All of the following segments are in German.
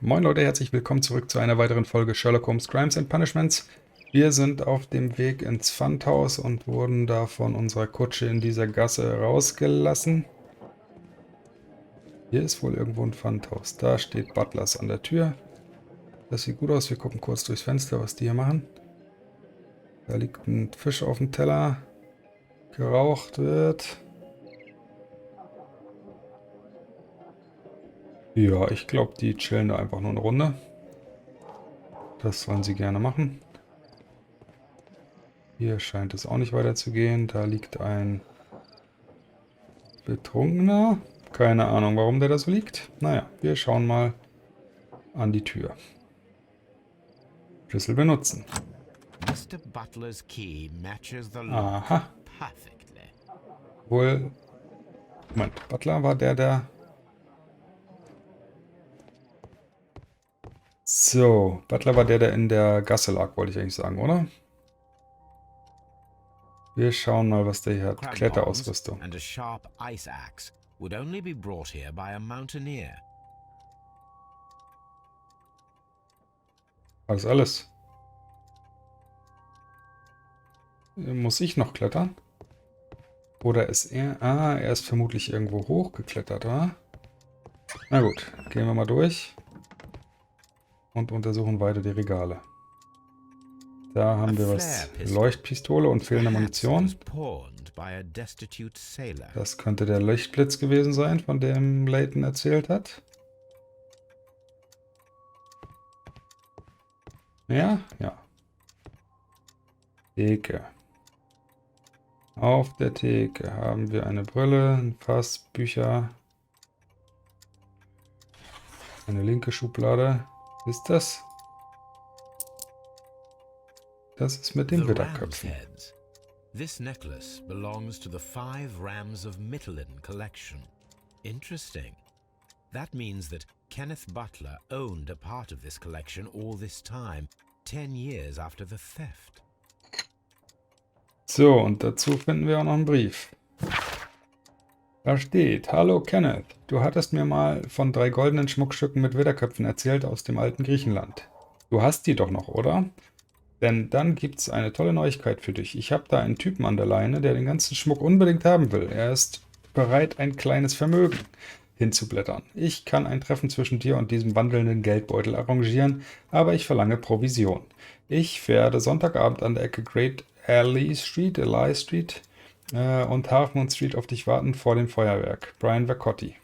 Moin Leute, herzlich willkommen zurück zu einer weiteren Folge Sherlock Holmes Crimes and Punishments. Wir sind auf dem Weg ins Pfandhaus und wurden da von unserer Kutsche in dieser Gasse rausgelassen. Hier ist wohl irgendwo ein Pfandhaus. Da steht Butlers an der Tür. Das sieht gut aus. Wir gucken kurz durchs Fenster, was die hier machen. Da liegt ein Fisch auf dem Teller. Geraucht wird. Ja, ich glaube, die chillen da einfach nur eine Runde. Das sollen sie gerne machen. Hier scheint es auch nicht weiterzugehen. Da liegt ein Betrunkener. Keine Ahnung, warum der da so liegt. Naja, wir schauen mal an die Tür. Schlüssel benutzen. Mr. Butler's key matches the lock Aha. perfectly. Wohl. Moment, Butler war der. So, Butler war der in der Gasse lag, wollte ich eigentlich sagen, oder? Wir schauen mal, was der hier hat. Kletterausrüstung. And a sharp ice axe would only be brought here by a mountaineer. Alles. Muss ich noch klettern? Oder ist er... Ah, er ist vermutlich irgendwo hochgeklettert, oder? Na gut, gehen wir mal durch. Und untersuchen weiter die Regale. Da haben wir was. Leuchtpistole und fehlende Munition. Das könnte der Lichtblitz gewesen sein, von dem Layton erzählt hat. Ja, ja. Theke. Auf der Theke haben wir eine Brille, ein Fass, Bücher. Eine linke Schublade. Was ist das? Das ist mit den Widderköpfen. This necklace belongs to the 5 Rams of Mittelin collection. Interesting. That means that Kenneth Butler owned a part of this collection all this time, 10 years after the theft. So, und dazu finden wir auch noch einen Brief. Da steht: Hallo Kenneth, du hattest mir mal von 3 goldenen Schmuckstücken mit Widderköpfen erzählt aus dem alten Griechenland. Du hast die doch noch, oder? Denn dann gibt's eine tolle Neuigkeit für dich. Ich habe da einen Typen an der Leine, der den ganzen Schmuck unbedingt haben will. Er ist bereit, ein kleines Vermögen hinzublättern. Ich kann ein Treffen zwischen dir und diesem wandelnden Geldbeutel arrangieren, aber ich verlange Provision. Ich werde Sonntagabend an der Ecke Great Ally Street und Half Moon Street auf dich warten vor dem Feuerwerk. Brian Vercotti.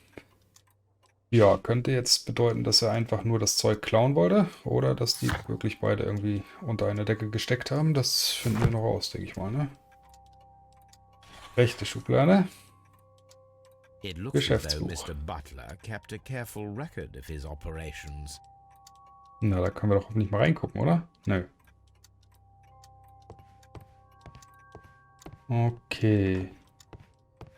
Ja, könnte jetzt bedeuten, dass er einfach nur das Zeug klauen wollte oder dass die wirklich beide irgendwie unter eine Decke gesteckt haben. Das finden wir noch raus, denke ich mal, ne? Rechte Schublade. Geschäftsbuch. Na, da können wir doch hoffentlich mal reingucken, oder? Nö. Okay.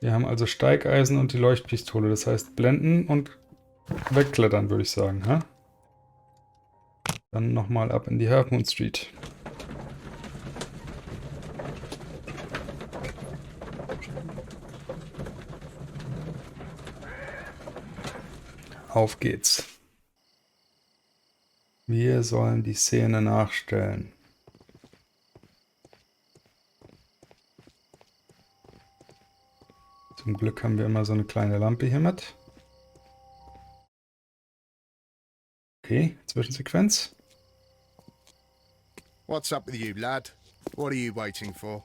Wir haben also Steigeisen und die Leuchtpistole. Das heißt blenden und wegklettern, würde ich sagen. Ha? Dann nochmal ab in die Half Moon Street. Auf geht's. Wir sollen die Szene nachstellen. Zum Glück haben wir immer so eine kleine Lampe hier mit. Okay, Zwischensequenz. What's up with you, lad? What are you waiting for?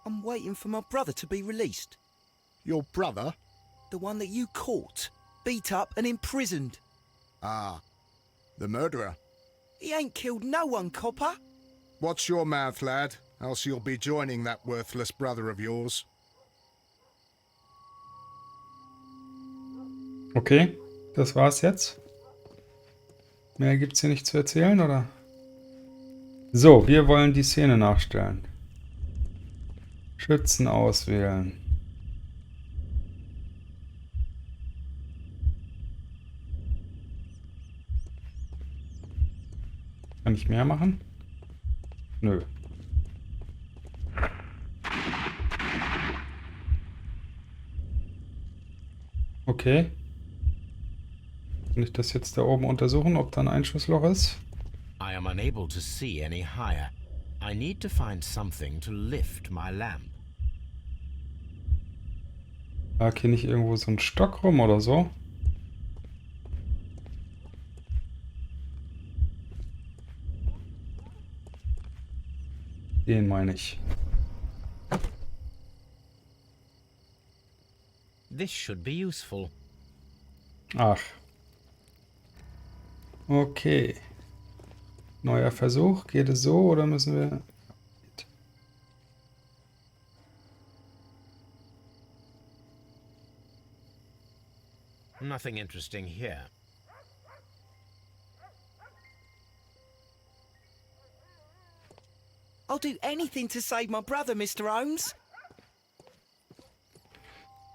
I'm waiting for my brother to be released. Your brother? The one that you caught, beat up and imprisoned. Ah, the murderer. He ain't killed no one, copper. Watch your mouth, lad, else you'll be joining that worthless brother of yours. Okay, das war's jetzt. Mehr gibt's hier nicht zu erzählen, oder? So, wir wollen die Szene nachstellen. Schützen auswählen. Kann ich mehr machen? Nö. Okay. Kann ich das jetzt da oben untersuchen, ob da ein Einschussloch ist? I am unable to see any higher. I need to find something to lift my lamp. Lag hier nicht irgendwo so ein Stock rum oder so? Den meine ich. This should be useful. Ach. Okay. Neuer Versuch. Geht es so oder müssen wir... Nothing interesting here. I'll do anything to save my brother, Mr. Holmes.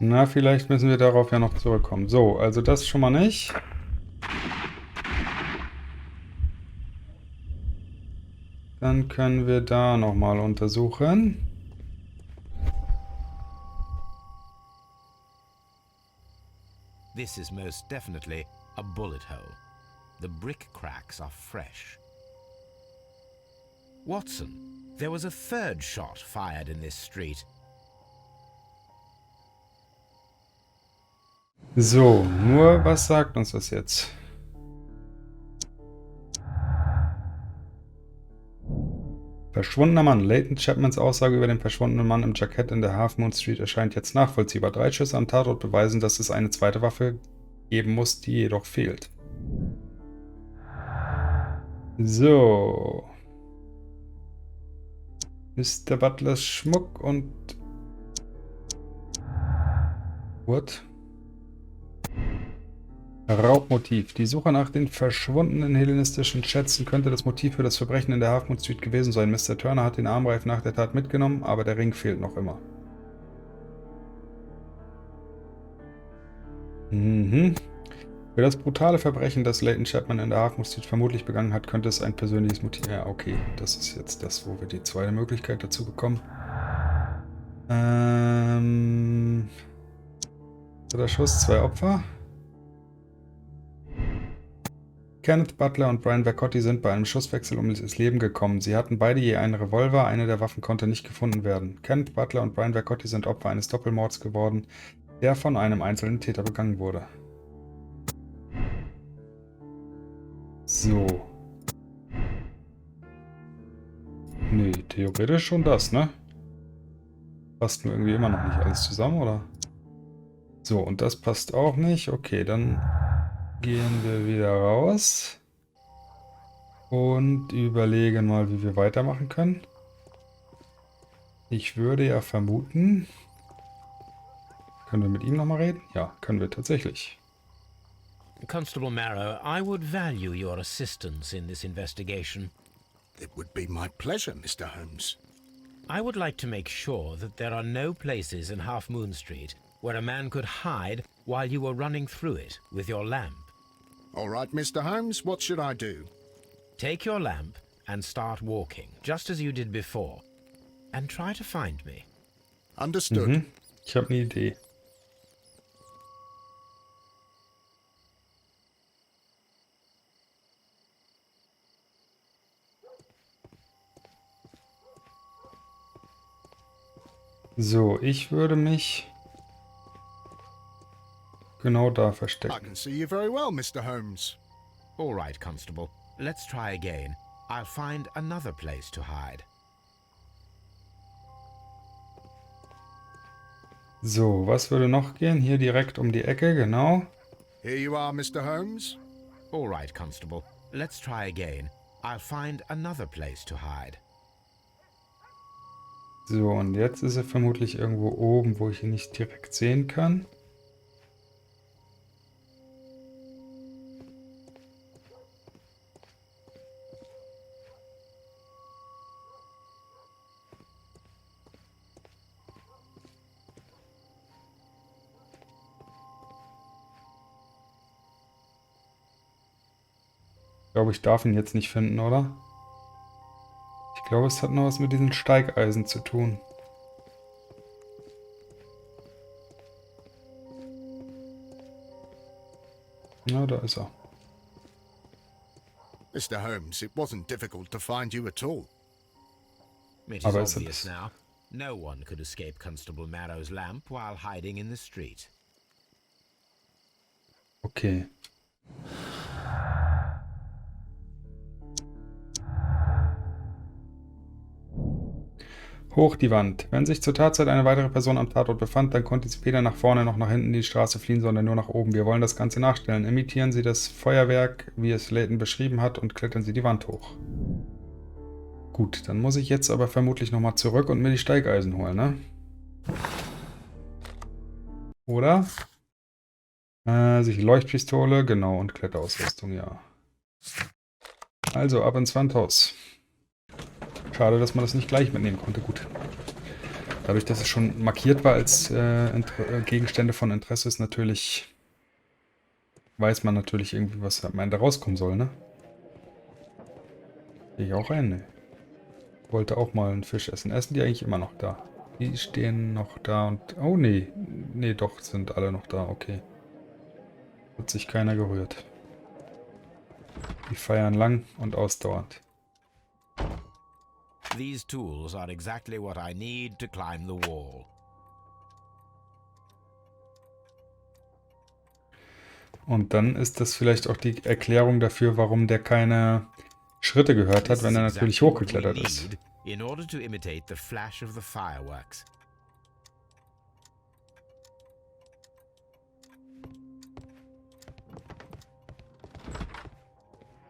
Na, vielleicht müssen wir darauf ja noch zurückkommen. So, also das schon mal nicht. Dann können wir da nochmal untersuchen. This is most definitely a bullet hole. The brick cracks are fresh. Watson, there was a third shot fired in this street. So, nur was sagt uns das jetzt? Verschwundener Mann. Leighton Chapmans Aussage über den verschwundenen Mann im Jackett in der Half Moon Street erscheint jetzt nachvollziehbar. 3 Schüsse am Tatort beweisen, dass es eine zweite Waffe geben muss, die jedoch fehlt. So. Mr. Butlers Schmuck und... What? Raubmotiv. Die Suche nach den verschwundenen hellenistischen Schätzen könnte das Motiv für das Verbrechen in der Half Moon Street gewesen sein. Mr. Turner hat den Armreif nach der Tat mitgenommen, aber der Ring fehlt noch immer. Für das brutale Verbrechen, das Leighton Chapman in der Half Moon Street vermutlich begangen hat, könnte es ein persönliches Motiv... Ja, okay. Das ist jetzt das, wo wir die zweite Möglichkeit dazu bekommen. Der Schuss, 2 Opfer. Kenneth Butler und Brian Vercotti sind bei einem Schusswechsel ums Leben gekommen. Sie hatten beide je einen Revolver, eine der Waffen konnte nicht gefunden werden. Kenneth Butler und Brian Vercotti sind Opfer eines Doppelmords geworden, der von einem einzelnen Täter begangen wurde. So. Nee, theoretisch schon das, ne? Passt nur irgendwie immer noch nicht alles zusammen, oder? So, und das passt auch nicht. Okay, dann gehen wir wieder raus und überlegen mal, wie wir weitermachen können. Ich würde ja vermuten... Können wir mit ihm nochmal reden? Ja, können wir tatsächlich. Constable Marrow, I would value your assistance in this investigation. It would be my pleasure, Mr. Holmes. I would like to make sure that there are no places in Half Moon Street where a man could hide while you were running through it with your lamp. All right, Mr. Holmes, what should I do? Take your lamp and start walking, just as you did before, and try to find me. Understood. Ich habe eine Idee. So, ich würde mich genau da I verstecken. can see you very well, Mr. Holmes. All right, Constable. Let's try again. I'll find another place to hide. So, was würde noch gehen? Hier direkt um die Ecke, genau. Here you are, Mr. Holmes. All right, Constable. Let's try again. I'll find another place to hide. So, und jetzt ist er vermutlich irgendwo oben, wo ich ihn nicht direkt sehen kann. Ich glaube, ich darf ihn jetzt nicht finden, oder? Ich glaube, es hat noch was mit diesen Steigeisen zu tun. Na, da ist er. Mr. Holmes, it wasn't difficult to find you at all. It is Aber ist obvious das... now. No one could escape Constable Marrow's lamp while hiding in the street. Okay. Hoch die Wand. Wenn sich zur Tatzeit eine weitere Person am Tatort befand, dann konnte sie weder nach vorne noch nach hinten die Straße fliehen, sondern nur nach oben. Wir wollen das Ganze nachstellen. Imitieren Sie das Feuerwerk, wie es Layton beschrieben hat, und klettern Sie die Wand hoch. Gut, dann muss ich jetzt aber vermutlich nochmal zurück und mir die Steigeisen holen, ne? Oder? Sich Leuchtpistole, genau, und Kletterausrüstung, ja. Also, ab ins Wandhaus. Schade, dass man das nicht gleich mitnehmen konnte. Gut. Dadurch, dass es schon markiert war als Gegenstände von Interesse, ist natürlich... Weiß man natürlich irgendwie, was am Ende rauskommen soll, ne? Gehe ich auch rein, ne? Wollte auch mal einen Fisch essen. Essen die eigentlich immer noch da? Die stehen noch da und... Oh, nee. Nee, doch, sind alle noch da. Okay. Hat sich keiner gerührt. Die feiern lang und ausdauernd. These tools are exactly what I need to climb the wall. Und dann ist das vielleicht auch die Erklärung dafür, warum der keine Schritte gehört hat, This wenn is er natürlich exactly what we hochgeklettert ist. need in order to imitate the flash of the fireworks.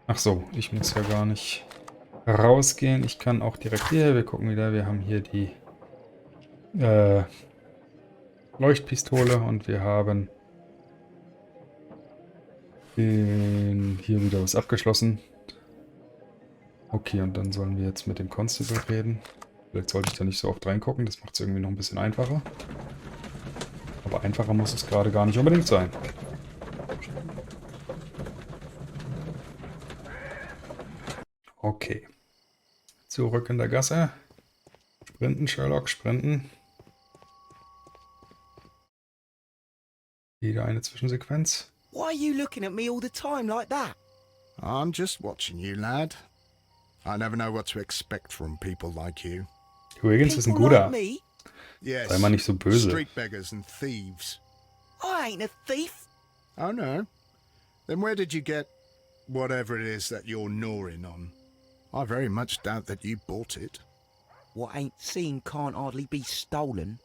Ach so, ich muss ja gar nicht rausgehen. Ich kann auch direkt hierher. Wir gucken wieder. Wir haben hier die Leuchtpistole und wir haben hier wieder was abgeschlossen. Okay, und dann sollen wir jetzt mit dem Constable reden. Vielleicht sollte ich da nicht so oft reingucken. Das macht es irgendwie noch ein bisschen einfacher. Aber einfacher muss es gerade gar nicht unbedingt sein. Okay. Zurück in der Gasse. Sprinten, Sherlock, sprinten. Wieder eine Zwischensequenz. Why are you looking at me all the time like that? I'm just watching you, lad. I never know what to expect from people like you. Übrigens ist ein People guter. like me? Yes, Sei mal nicht so böse. street beggars and thieves. I ain't a thief. Oh no? Then where did you get whatever it is that you're gnawing on? I very much doubt that you bought it. What ain't seen can't hardly be stolen.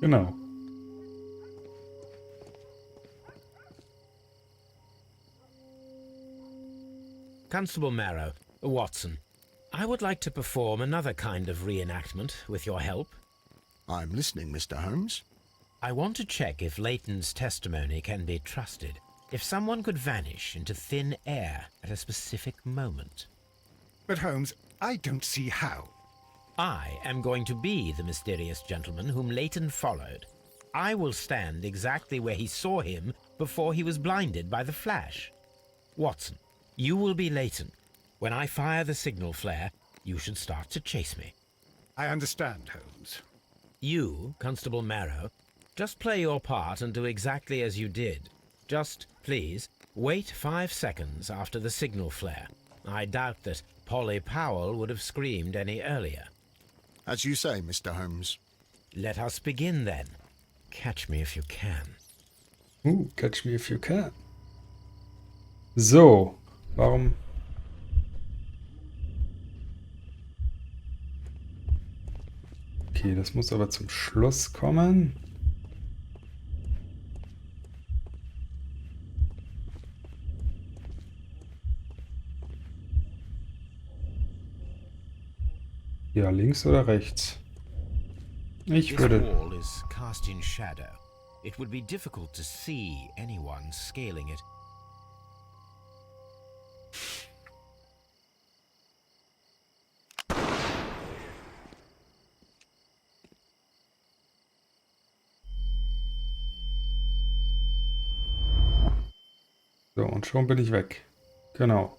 Genau. Constable Marrow, Watson, I would like to perform another kind of reenactment with your help. I'm listening, Mr. Holmes. I want to check if Layton's testimony can be trusted. If someone could vanish into thin air at a specific moment. But Holmes, I don't see how. I am going to be the mysterious gentleman whom Layton followed. I will stand exactly where he saw him before he was blinded by the flash. Watson, you will be Layton. When I fire the signal flare, you should start to chase me. I understand, Holmes. You, Constable Marrow, just play your part and do exactly as you did. Just, please, wait 5 seconds after the signal flare. I doubt that Polly Powell would have screamed any earlier. As you say, Mr. Holmes. Let us begin then. Catch me if you can. Catch me if you can. So, warum... Okay, das muss aber zum Schluss kommen. Ja, links oder rechts? Ich This würde... wall is cast in shadow. It would be difficult to see anyone scaling it. So, und schon bin ich weg. Genau.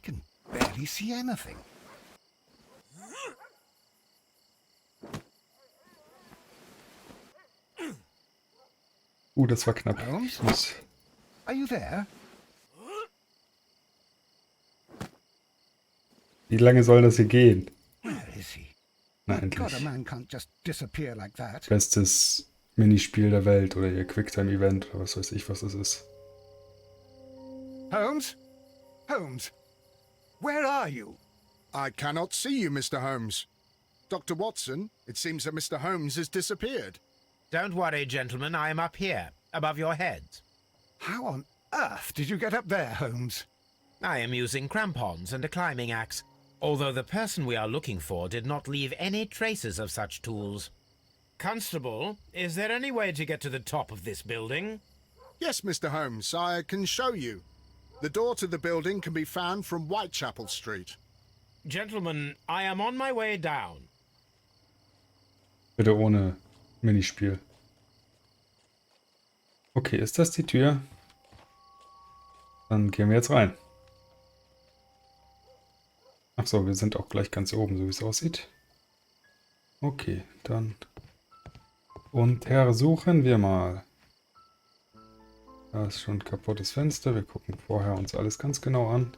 can barely see anything. Das war knapp. Ich muss... Are you there? Wie lange soll das hier gehen? Where is he? Na, God, a endlich. man can't just disappear like that. Bestes Minispiel der Welt oder ihr Quicktime-Event oder was weiß ich, was das ist. Holmes? Holmes? Where are you? I cannot see you, Mr. Holmes. Dr. Watson, it seems that Mr. Holmes has disappeared. Don't worry, gentlemen, I am up here, above your heads. How on earth did you get up there, Holmes? I am using crampons and a climbing axe, although the person we are looking for did not leave any traces of such tools. Constable, is there any way to get to the top of this building? Yes, Mr. Holmes, I can show you. The door to the building can be found from Whitechapel Street. Gentlemen, I am on my way down. Bitte ohne Minispiel. Okay, ist das die Tür? Dann gehen wir jetzt rein. Ach so, wir sind auch gleich ganz oben, so wie es aussieht. Okay, dann untersuchen wir mal. Da ist schon ein kaputtes Fenster. Wir gucken vorher uns alles ganz genau an.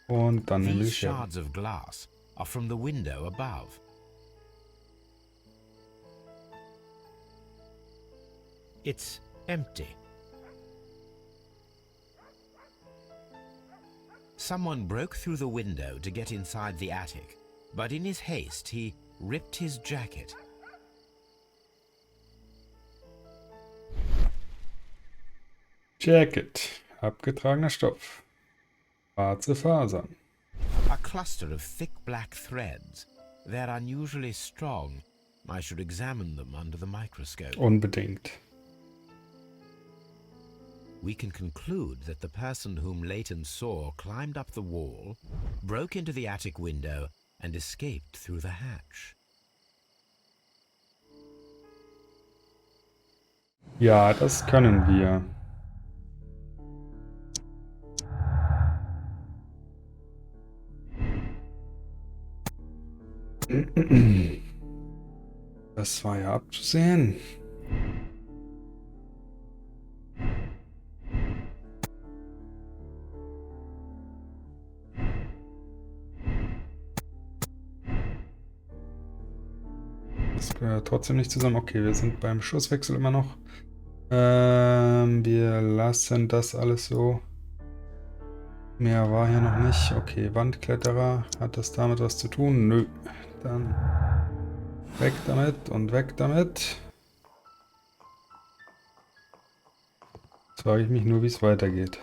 Und dann nehmen wir die These Scherben. shards of glass are from the window above. It's empty. Someone broke through the window to get inside the attic, but in his haste he ripped his jacket. Jacket. Abgetragener Stoff. Schwarze Fasern. A cluster of thick black threads. They're unusually strong. I should examine them under the microscope. Unbedingt. We can conclude that the person whom Leighton saw climbed up the wall, broke into the attic window, and escaped through the hatch. Ja, das können wir. Das war ja abzusehen. Das gehört trotzdem nicht zusammen. Okay, wir sind beim Schusswechsel immer noch. Wir lassen das alles so. Mehr war hier noch nicht. Okay, Wandkletterer. Hat das damit was zu tun? Nö. Dann weg damit und weg damit. Jetzt frage ich mich nur, wie es weitergeht.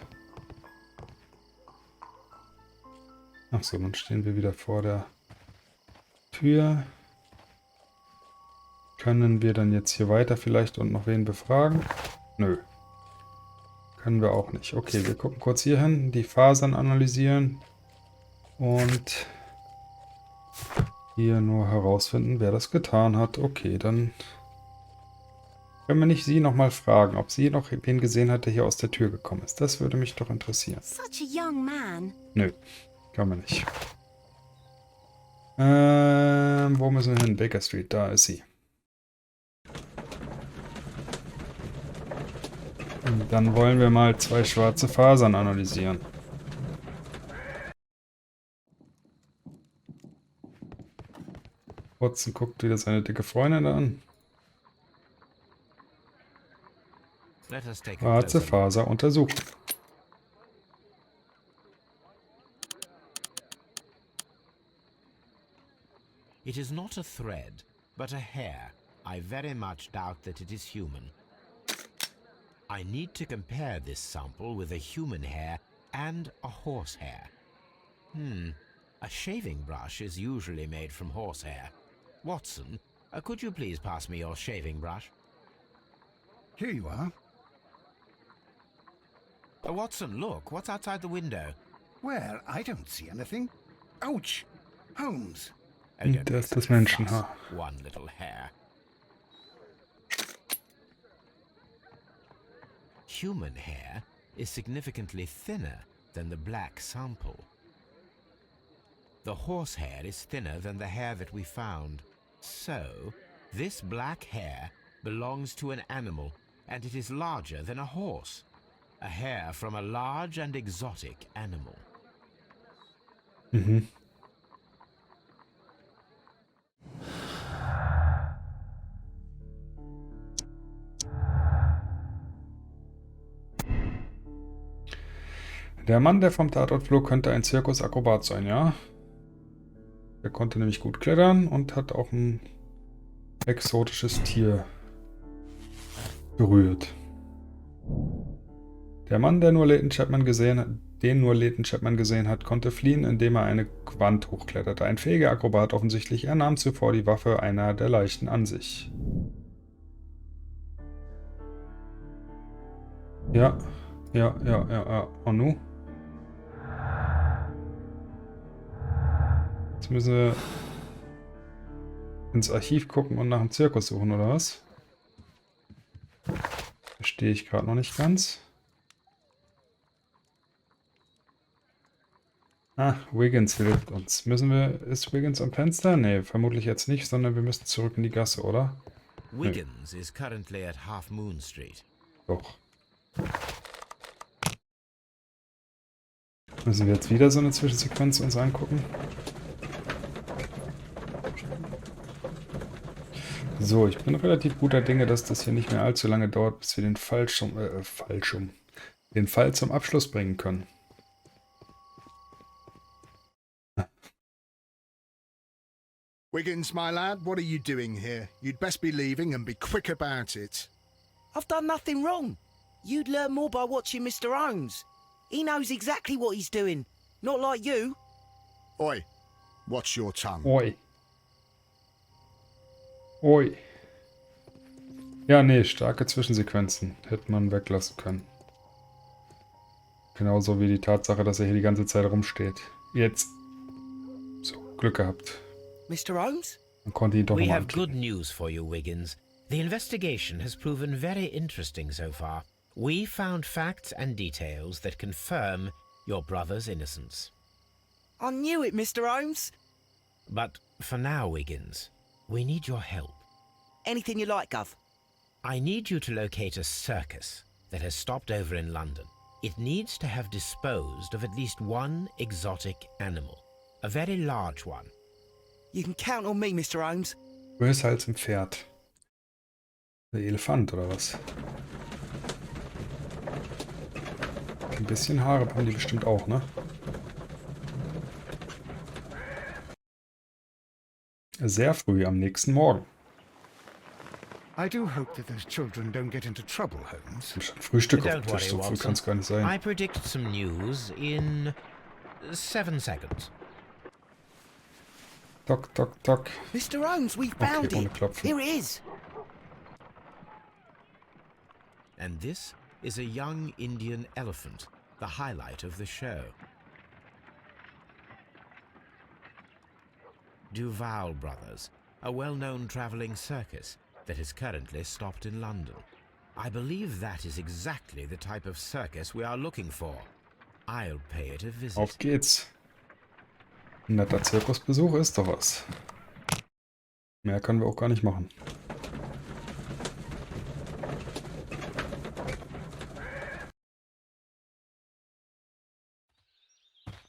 Achso, dann stehen wir wieder vor der Tür. Können wir dann jetzt hier weiter vielleicht und noch wen befragen? Nö. Können wir auch nicht. Okay, wir gucken kurz hier hin, die Fasern analysieren und hier nur herausfinden, wer das getan hat. Okay, dann können wir nicht sie nochmal fragen, ob sie noch wen gesehen hat, der hier aus der Tür gekommen ist. Das würde mich doch interessieren. Such a young man. Nö, kann man nicht. Wo müssen wir hin? Baker Street, da ist sie. Und dann wollen wir mal 2 schwarze Fasern analysieren. Watson guckt wieder seine dicke Freundin an. Let us take a Schwarze closer look. Faser untersuchen. It is not a thread, but a hair. I very much doubt that it is human. I need to compare this sample with a human hair and a horse hair. A shaving brush is usually made from horsehair. Watson, could you please pass me your shaving brush? Here you are. Watson, look, what's outside the window? Well, I don't see anything. Ouch! Holmes! Oh, don't Das make ist das such a Menschenhaar. fuss. One little hair. Human hair is significantly thinner than the black sample. The horsehair is thinner than the hair that we found. So, this black hair belongs to an animal, and it is larger than a horse. A hair from a large and exotic animal. Mhm. Der Mann, der vom Tatort flog, könnte ein Zirkusakrobat sein, ja? Der konnte nämlich gut klettern und hat auch ein exotisches Tier berührt. Der Mann, den nur Leighton Chapman gesehen hat, konnte fliehen, indem er eine Wand hochkletterte. Ein fähiger Akrobat offensichtlich. Er nahm zuvor die Waffe einer der Leichen an sich. Ja. Und nun? Jetzt müssen wir ins Archiv gucken und nach dem Zirkus suchen, oder was? Verstehe ich gerade noch nicht ganz. Ah, Wiggins hilft uns. Ist Wiggins am Fenster? Nee, vermutlich jetzt nicht, sondern wir müssen zurück in die Gasse, oder? Wiggins is currently at Half Moon Street. Doch. Müssen wir jetzt wieder so eine Zwischensequenz uns angucken? So, ich bin relativ guter Dinge, dass das hier nicht mehr allzu lange dauert, bis wir den Fall zum Abschluss bringen können. Wiggins, my lad, what are you doing here? You'd best be leaving and be quick about it. I've done nothing wrong. You'd learn more by watching Mr. Holmes. He knows exactly what he's doing. Not like you. Oi, watch your tongue. Oi. Oi. Ja, nee, starke Zwischensequenzen. Hätte man weglassen können. Genauso wie die Tatsache, dass er hier die ganze Zeit rumsteht. Jetzt. So, Glück gehabt. Mr. Holmes? Man konnte ihn doch We nochmal have good anklicken. news for you, Wiggins. The investigation has proven very interesting so far. We found facts and details that confirm your brother's innocence. I knew it, Mr. Holmes. But for now, Wiggins, we need your help. Anything you like, Gov. I need you to locate a circus that has stopped over in London. It needs to have disposed of at least one exotic animal. A very large one. You can count on me, Mr. Holmes. Größer als ein Pferd. Der Elefant, oder was? Ein bisschen Haare haben die bestimmt auch, ne? Sehr früh am nächsten Morgen. I do hope that those children don't get into trouble, Holmes. Schon Frühstück auf Don't dem Tisch, worry, so früh Watson. kann es gar nicht sein. I predict some news in 7 seconds. Tock, tock, tock. Mr. Holmes, we found Okay, ohne it. Klopfen. Here it is. And this is a young Indian elephant, the highlight of the show. Duval Brothers, a well-known traveling circus that is currently stopped in London. I believe that is exactly the type of circus we are looking for. I'll pay it a visit. Auf geht's. Ein netter Zirkusbesuch ist doch was. Mehr können wir auch gar nicht machen.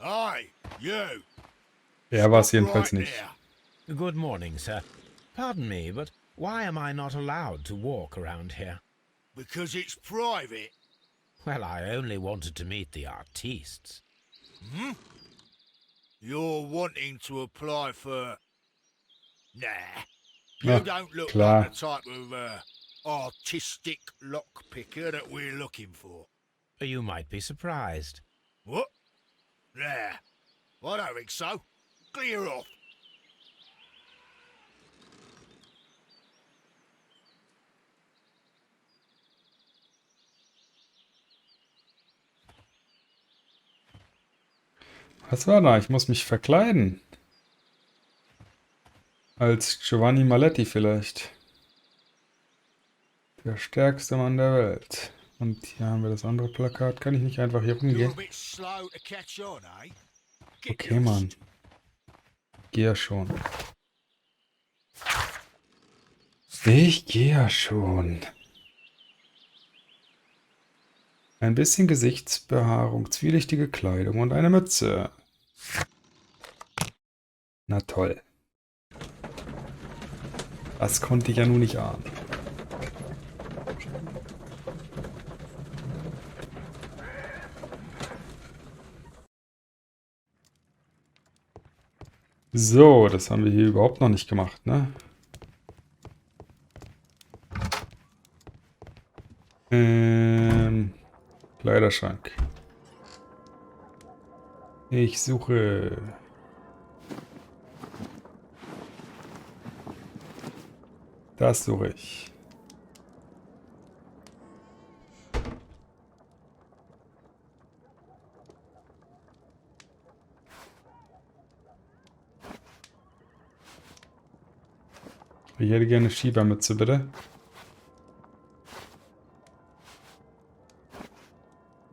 Aye, you. Er war es Stop jedenfalls right nicht. there. Good morning, sir. Pardon me, but why am I not allowed to walk around here? Because it's private. Well, I only wanted to meet the artistes. You're wanting to apply for... Nah. Ah, You don't look klar. like the type of artistic lockpicker that we're looking for. You might be surprised. What? Nah. I don't think so. Clear off. Was war da? Ich muss mich verkleiden. Als Giovanni Maletti vielleicht. Der stärkste Mann der Welt. Und hier haben wir das andere Plakat. Kann ich nicht einfach hier You're rumgehen? a bit slow to catch on, eh? Get Okay, lost. Mann. gehe ja schon. Ich gehe ja schon. Ein bisschen Gesichtsbehaarung, zwielichtige Kleidung und eine Mütze. Na toll. Das konnte ich ja nun nicht ahnen. So, das haben wir hier überhaupt noch nicht gemacht, ne? Kleiderschrank. Ich suche... Das suche ich. Ich hätte gerne Schiebermütze, bitte.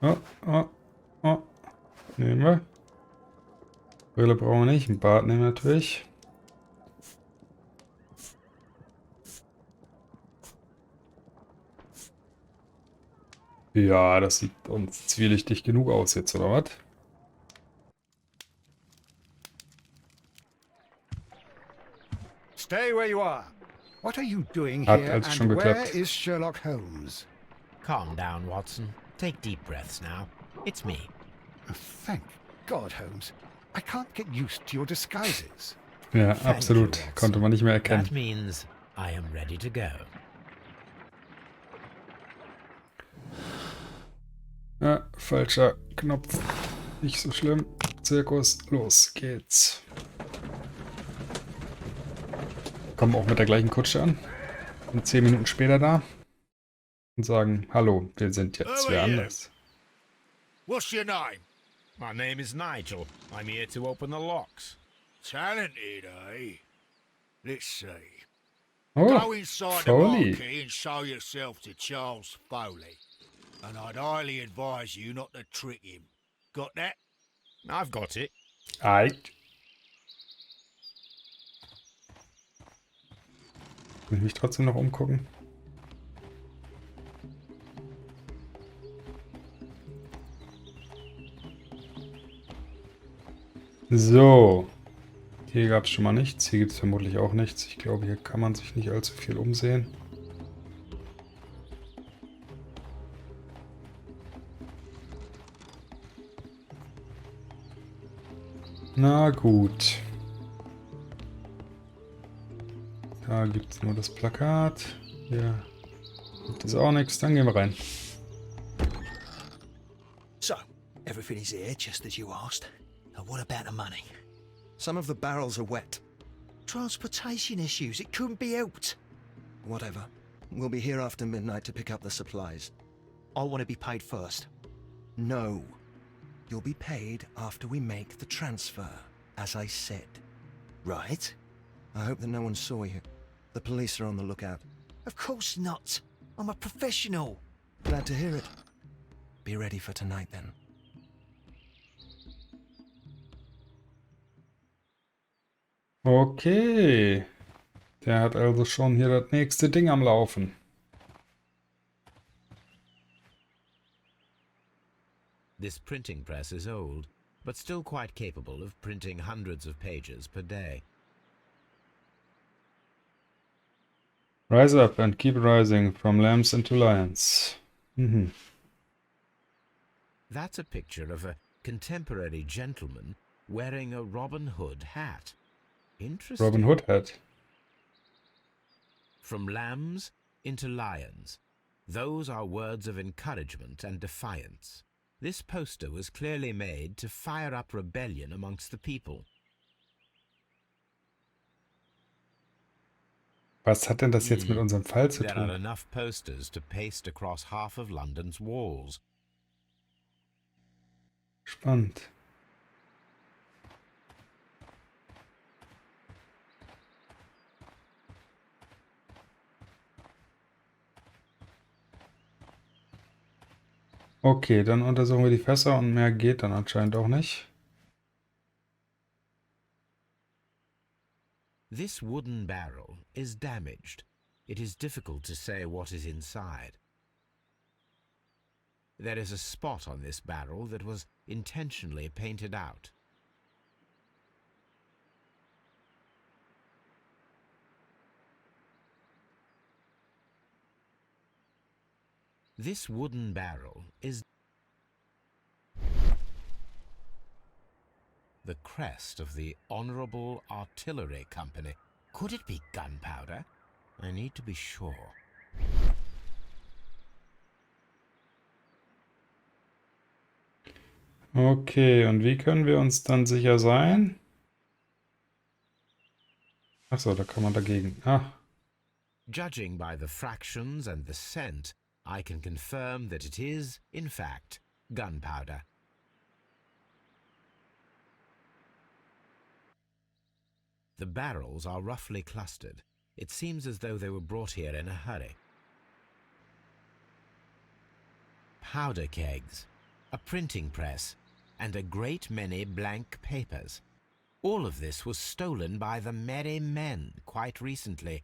Oh, oh, oh. Nehmen wir. Brille brauchen wir nicht. Ein Bart nehmen wir natürlich. Ja, das sieht uns zwielichtig genug aus jetzt, oder was? Stay where you are. What are you doing Hat here, also schon and where geklappt. is Sherlock Holmes? Calm down, Watson. Take deep breaths now. It's me. Thank God, Holmes. I can't get used to your disguises. Ja, Thank absolut. you, Watson. Konnte man nicht mehr erkennen. That means I am ready to go. Ja, falscher Knopf. Nicht so schlimm. Zirkus, los geht's. Kommen auch mit der gleichen Kutsche an. Sind 10 Minuten später da. Und sagen, hallo, wir sind jetzt wer anders. What's your name? My name is Nigel. I'm here to open the locks. Talented, eh? Let's see. Oh, Go inside the Foley. marquee and show yourself to Charles Foley. And I'd highly advise you not to trick him. Got that? I've got it. Alt. Will ich mich trotzdem noch umgucken? So. Hier gab es schon mal nichts. Hier gibt es vermutlich auch nichts. Ich glaube, hier kann man sich nicht allzu viel umsehen. Na gut. Da gibt es nur das Plakat. Hier gibt es auch nichts. Dann gehen wir rein. So, everything is here, just as you asked. Now what about the money? Some of the barrels are wet. Transportation issues, it couldn't be helped. Whatever. We'll be here after midnight to pick up the supplies. I want to be paid first. No. You'll be paid after we make the transfer, as I said. Right? I hope that no one saw you. The police are on the lookout. Of course not. I'm a professional. Glad to hear it. Be ready for tonight then. Okay. Der hat also schon hier das nächste Ding am Laufen. This printing press is old, but still quite capable of printing hundreds of pages per day. Rise up and keep rising from lambs into lions. Mhm. That's a picture of a contemporary gentleman wearing a Robin Hood hat. Interesting. Robin Hood hat. From lambs into lions. Those are words of encouragement and defiance. This poster was clearly made to fire up rebellion amongst the people. Was hat denn das jetzt mit unserem Fall zu There are tun? enough posters to paste across half of London's walls. Spannend. Okay, dann untersuchen wir die Fässer und mehr geht dann anscheinend auch nicht. This wooden barrel is damaged. It is difficult to say what is inside. There is a spot on this barrel that was intentionally painted out. This wooden barrel is the crest of the Honorable Artillery Company. Could it be gunpowder? I need to be sure. Okay, und wie können wir uns dann sicher sein? Achso, da kann man dagegen. Ah, Judging by the fractions and the scent, I can confirm that it is, in fact, gunpowder. The barrels are roughly clustered. It seems as though they were brought here in a hurry. Powder kegs, a printing press, and a great many blank papers. All of this was stolen by the Merry Men quite recently.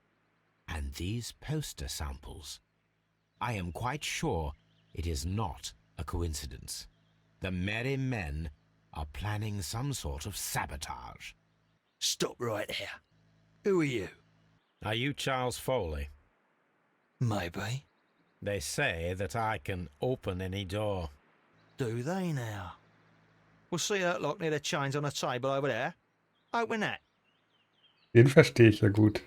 And these poster samples. I am quite sure it is not a coincidence. The Merry Men are planning some sort of sabotage. Stop right there. Who are you? Are you Charles Foley? Maybe. They say that I can open any door. Do they now? We'll see that lock near the chains on the table over there. Open that. den verstehe ich ja gut.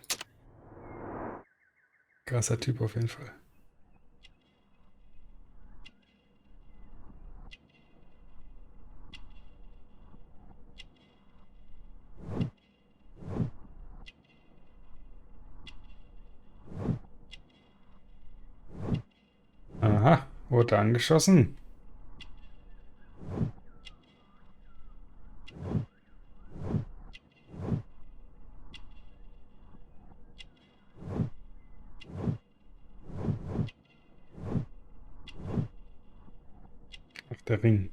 Krasser Typ auf jeden Fall. Aha, wurde angeschossen. Ach, der Ring.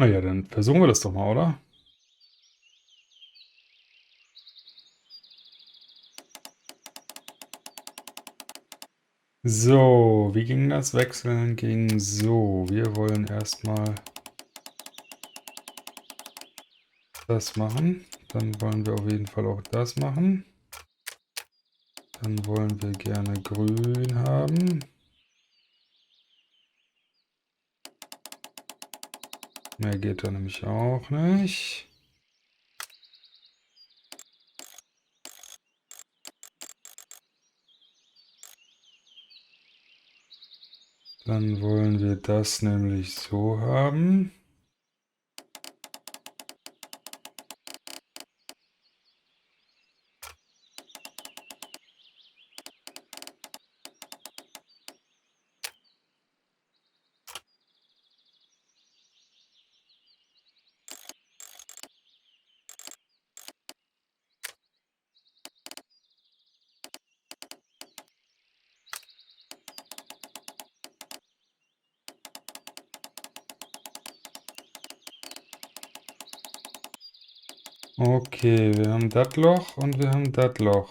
Naja, dann versuchen wir das doch mal, oder? So, wie ging das? Wechseln ging so. Wir wollen erstmal das machen. Dann wollen wir auf jeden Fall auch das machen. Dann wollen wir gerne grün haben. Mehr geht da nämlich auch nicht. Dann wollen wir das nämlich so haben. Okay, wir haben das Loch und wir haben das Loch.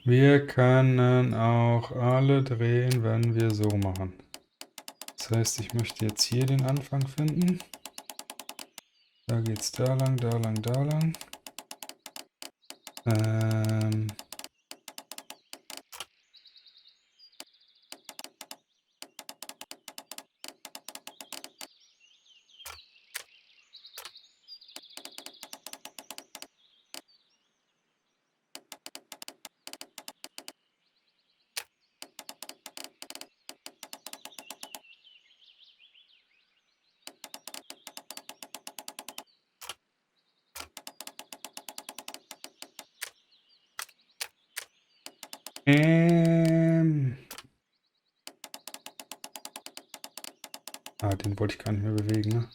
Wir können auch alle drehen, wenn wir so machen. Das heißt, ich möchte jetzt hier den Anfang finden. Da geht's da lang, da lang, da lang. den wollte ich gar nicht mehr bewegen, ne?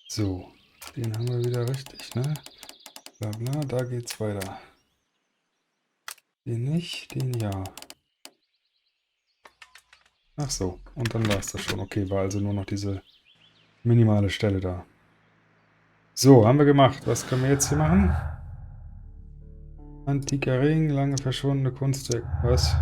So, den haben wir wieder richtig, ne? Bla bla, da geht's weiter. Den nicht, den ja. Ach so, und dann war es das schon. Okay, war also nur noch diese minimale Stelle da. So, haben wir gemacht. Was können wir jetzt hier machen? Antiker Ring, lange verschwundene Kunstwerk. Was?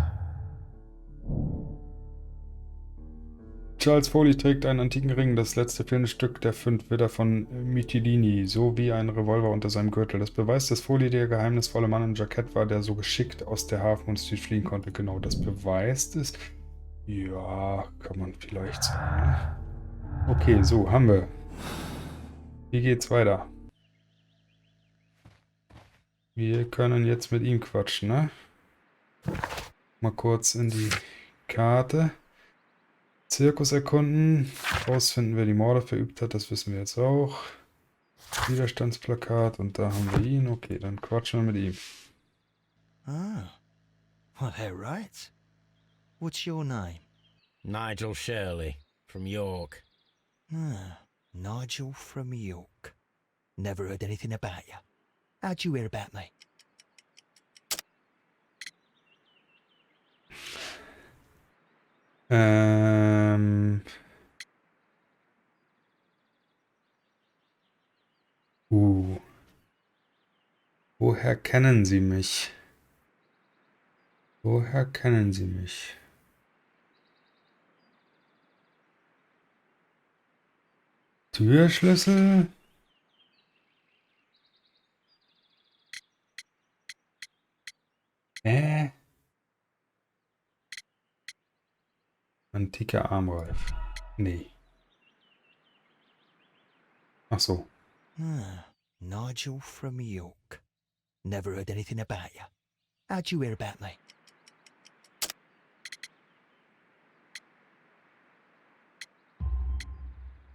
Charles Foley trägt einen antiken Ring, das letzte fehlende Stück der 5 Widder von Mytilini, sowie einen Revolver unter seinem Gürtel. Das beweist, dass Foley der geheimnisvolle Mann im Jackett war, der so geschickt aus der Hafen und Street fliehen konnte. Genau, das beweist es. Ja, kann man vielleicht sagen. Ne? Okay, so, haben wir. Wie geht's weiter? Wir können jetzt mit ihm quatschen, ne? Mal kurz in die Karte. Zirkus erkunden. Rausfinden, wer die Morde verübt hat, das wissen wir jetzt auch. Widerstandsplakat und da haben wir ihn. Okay, dann quatschen wir mit ihm. Ah, well, they're right. What's your name? Nigel Shirley, from York. Ah, Nigel from York. Never heard anything about you. How'd you hear about me? Ähm. Woher kennen Sie mich? Woher kennen Sie mich? Türschlüssel? Antiker Armreif. Nee. Ach so. Ah, Nigel from York. Never heard anything about you. How'd you hear about me?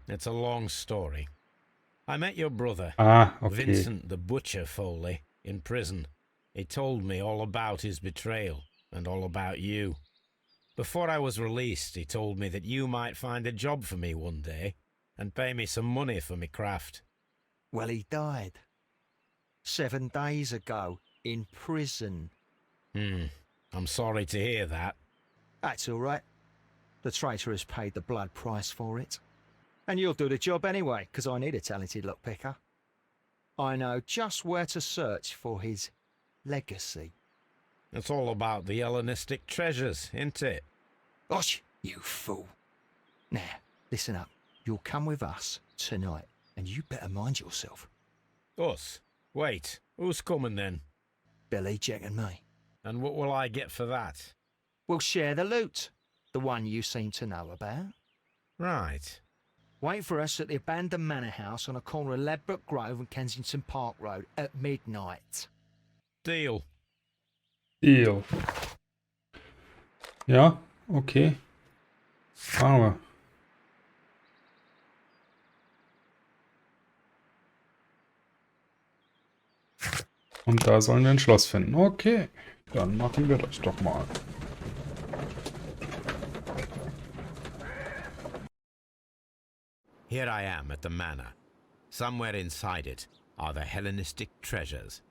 It's a long story. I met your brother, Ah, okay. Vincent the Butcher Foley, in prison. He told me all about his betrayal and all about you. Before I was released, he told me that you might find a job for me one day and pay me some money for me craft. Well, he died 7 days ago in prison. I'm sorry to hear that. That's all right. The traitor has paid the blood price for it. And you'll do the job anyway, because I need a talented lockpicker. I know just where to search for his legacy. It's all about the Hellenistic treasures, isn't it? Gosh, you fool. Now, listen up. You'll come with us tonight, and you better mind yourself. Us? Wait, who's coming then? Billy, Jack and me. And what will I get for that? We'll share the loot. The one you seem to know about. Right. Wait for us at the abandoned manor house on a corner of Ladbroke Grove and Kensington Park Road at midnight. Deal. Deal. Ja, okay. Machen wir. Und da sollen wir ein Schloss finden. Okay, dann machen wir das doch mal. Here I am at the manor. Somewhere inside it are the Hellenistic treasures.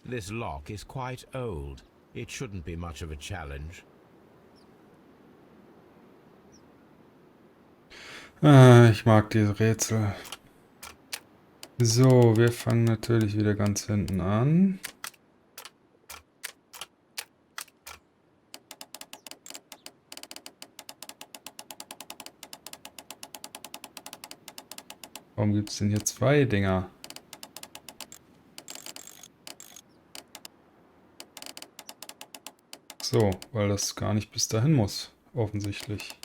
This lock is quite old. It shouldn't be much of a challenge. Ich mag diese Rätsel. So, wir fangen natürlich wieder ganz hinten an. Warum gibt es denn hier 2 Dinger? So, weil das gar nicht bis dahin muss, offensichtlich.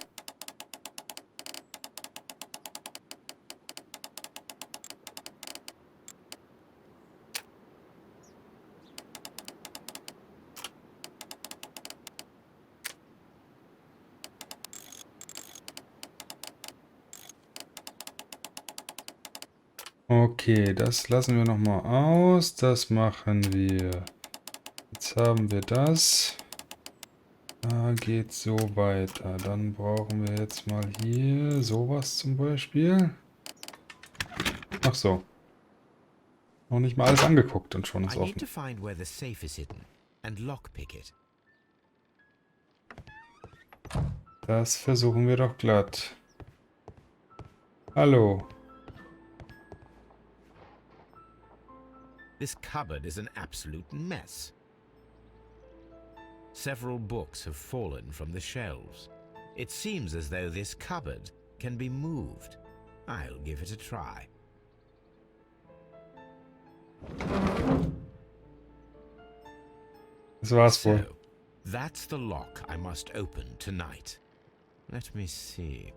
Okay, das lassen wir nochmal aus. Das machen wir Jetzt haben wir das. Da geht so weiter. Dann brauchen wir jetzt mal hier sowas zum Beispiel. Ach so. Noch nicht mal alles angeguckt und schon ist I need to offen. find where the safe is hidden and lockpick it. Das versuchen wir doch glatt. Hallo. This cupboard is an absolute mess. Several books have fallen from the shelves. It seems as though this cupboard can be moved. I'll give it a try. Das war's wohl. So, that's the lock I must open tonight. Let me see.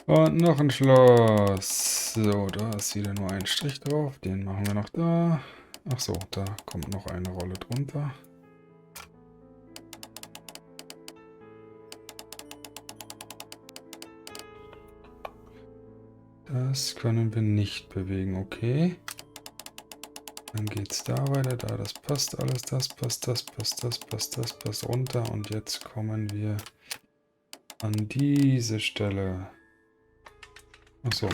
Und noch ein Schloss. So, da ist wieder nur ein Strich drauf. Den machen wir noch da. Ach so, da kommt noch eine Rolle drunter. Das können wir nicht bewegen, okay. Dann geht's da weiter, da das passt alles, das passt, das passt, das passt, das passt runter. Und jetzt kommen wir an diese Stelle. Ach so.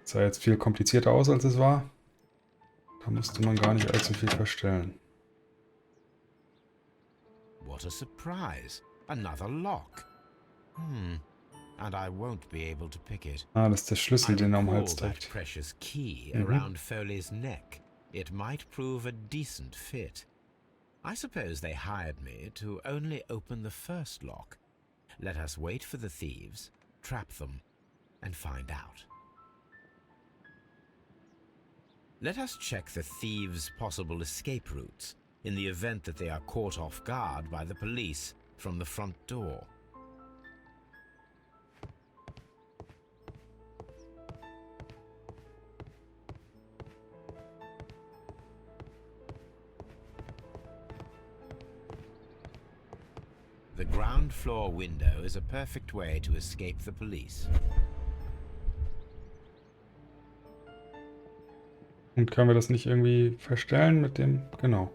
Sah jetzt viel komplizierter aus, als es war. Da musste man gar nicht allzu viel verstellen. What a surprise. Another lock. And I won't be able to pick it. Ah, das ist der Schlüssel, I den er um den recall Hals that trägt. precious key around Foley's neck. It might prove a decent fit. I suppose they hired me to only open the first lock. Let us wait for the thieves, trap them, and find out. Let us check the thieves' possible escape routes in the event that they are caught off guard by the police from the front door. The ground floor window is a perfect way to escape the police. Und können wir das nicht irgendwie verstellen mit dem... Genau.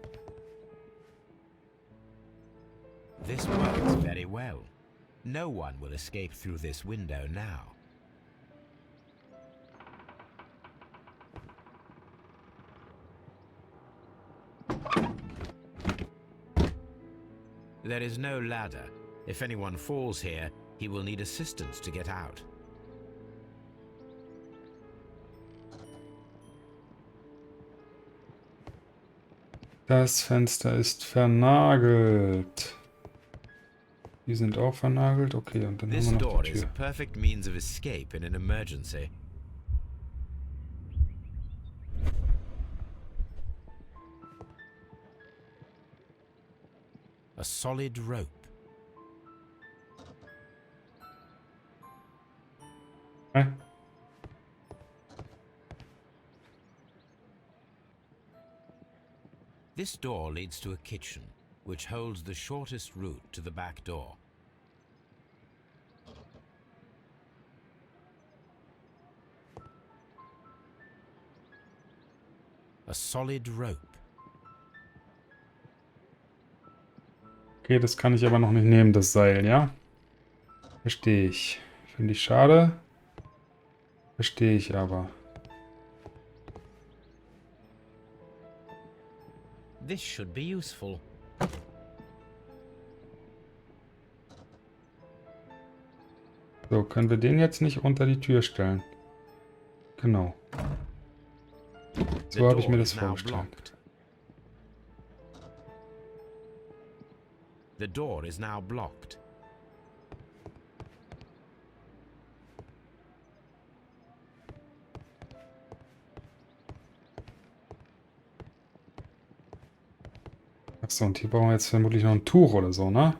This works very well. No one will escape through this window now. There is no ladder. If anyone falls here, he will need assistance to get out. Das Fenster ist vernagelt. Die sind auch vernagelt. Okay, und dann This haben wir noch door die is a Tür. perfect means of escape in an emergency. A solid rope. Hä? This door leads to a kitchen, which holds the shortest route to the back door. A solid rope. Okay, das kann ich aber noch nicht nehmen, das Seil, ja? Verstehe ich. Finde ich schade. Verstehe ich aber. This should be useful. So, können wir den jetzt nicht unter die Tür stellen? Genau. The So habe ich mir door das is now vorgestellt. blocked. The door is now blocked. Achso, und hier brauchen wir jetzt vermutlich noch ein Tuch oder so, ne?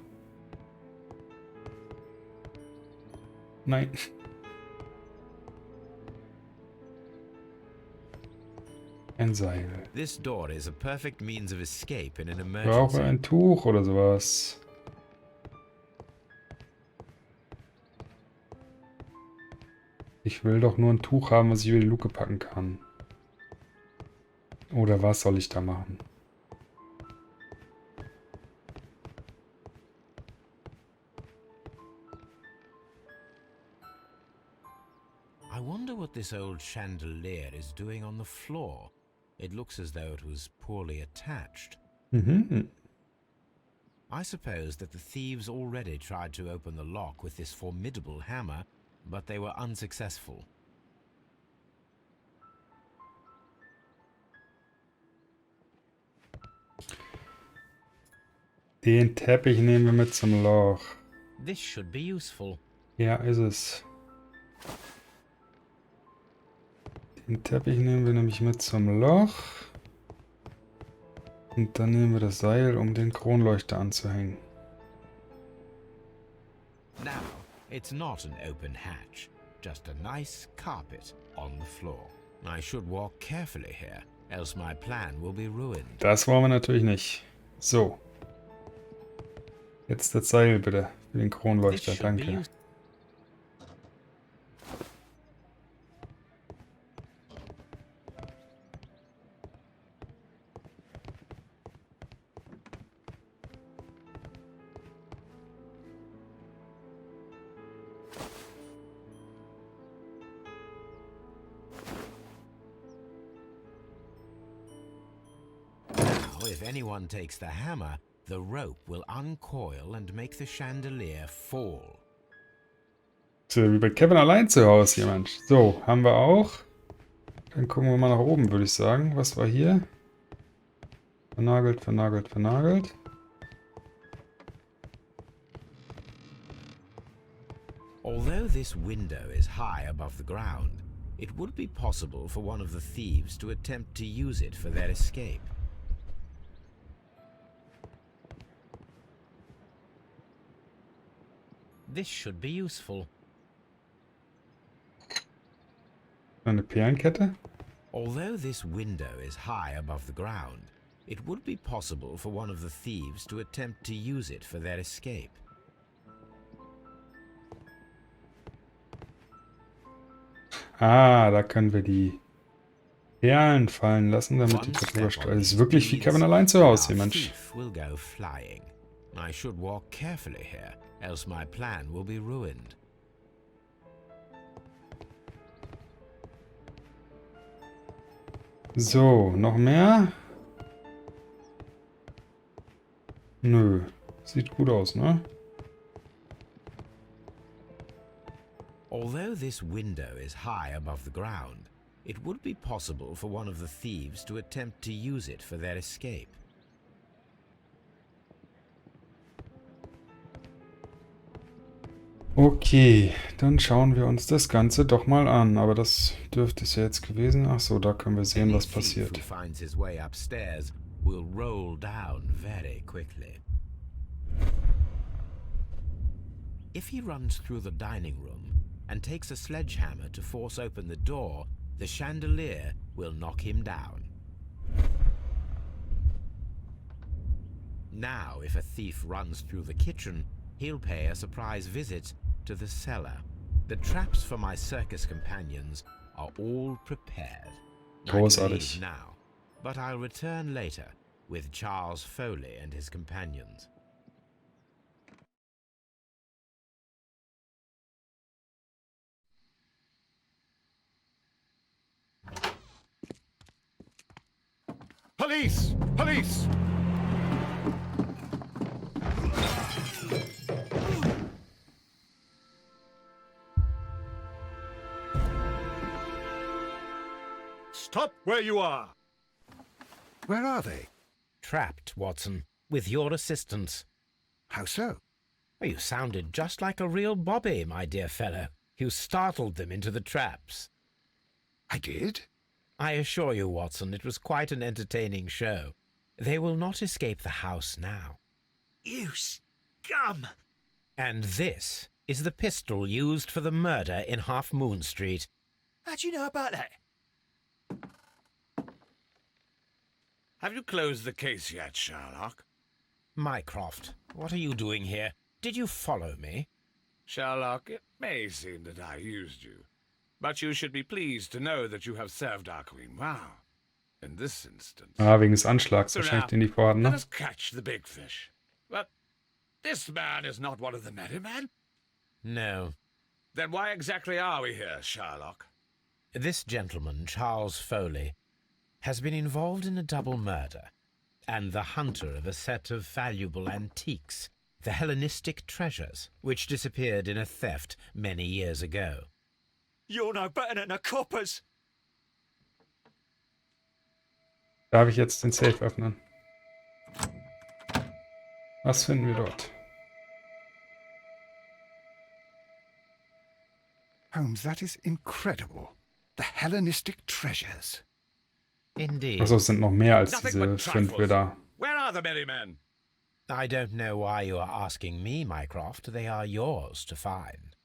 Nein. Ein Seil. This door is a perfect means of escape in an Ich brauche emergency. ein Tuch oder sowas. Ich will doch nur ein Tuch haben, was ich über die Luke packen kann. Oder was soll ich da machen? I wonder what this old chandelier is doing on the floor. It looks as though it was poorly attached. Mhm. I suppose that the thieves already tried to open the lock with this formidable hammer, but they were unsuccessful. Den Teppich nehmen wir mit zum Loch. This should be useful. Ja, ist es. Den Teppich nehmen wir nämlich mit zum Loch. Und dann nehmen wir das Seil, um den Kronleuchter anzuhängen. Now, it's not an open hatch, just a nice carpet on the floor. I should walk carefully here, else my plan will be ruined. Das wollen wir natürlich nicht. So. Jetzt das Seil bitte für den Kronleuchter, danke. Now, if anyone takes the hammer, the rope will uncoil and make the chandelier fall. So, wie bei Kevin allein zu Hause hier, Mensch. So, haben wir auch. Dann gucken wir mal nach oben, würde ich sagen. Was war hier? Vernagelt, vernagelt, vernagelt. Although this window is high above the ground, it would be possible for one of the thieves to attempt to use it for their escape. This should be useful. Eine Perlenkette. Although this window is high above the ground, it would be possible for one of the thieves to attempt to use it for their escape. Ah, da können wir die Perlen fallen lassen, damit die darüber steuern. Das ist wirklich wie Kevin allein zu Hause hier, Mensch. Will go flying. I should walk carefully here, else my plan will be ruined. So, noch mehr? Nö. Sieht gut aus, ne? Although this window is high above the ground, it would be possible for one of the thieves to attempt to use it for their escape. Okay, dann schauen wir uns das Ganze doch mal an. Aber das dürfte es ja jetzt gewesen. Ach so, da können wir sehen, was passiert. Who finds his way upstairs will roll down very quickly. If he runs through the dining room and takes a sledgehammer to force open the door, the chandelier will knock him down. Now, if a thief runs through the kitchen, he'll pay a surprise visit to the cellar. The traps for my circus companions are all prepared. Großartig. Now, but I'll return later with Charles Foley and his companions. Police! Police! Stop where you are! Where are they? Trapped, Watson, with your assistance. How so? You sounded just like a real bobby, my dear fellow. You startled them into the traps. I did? I assure you, Watson, it was quite an entertaining show. They will not escape the house now. You scum! And this is the pistol used for the murder in Half Moon Street. How do you know about that? Have you closed the case yet, Sherlock? Mycroft, what are you doing here? Did you follow me? Sherlock, it may seem that I used you, But you should be pleased to know that you have served our queen well. In this instance. Ah, wegen des Anschlags So wahrscheinlich, now, den die vorhatten, let ne? us catch the big fish. But this man is not one of the merry men? No. Then why exactly are we here, Sherlock? This gentleman, Charles Foley, has been involved in a double murder, and the hunter of a set of valuable antiques, the Hellenistic treasures, which disappeared in a theft many years ago. You're no better than the coppers. Darf ich jetzt den Safe öffnen? Was finden wir dort? Holmes, that is incredible. The Hellenistic treasures. Indeed. Achso, es sind noch mehr als Nothing diese but 5 trifles. Widder. Where are the merry men? I don't know why you are asking me, Mycroft. They are yours to find.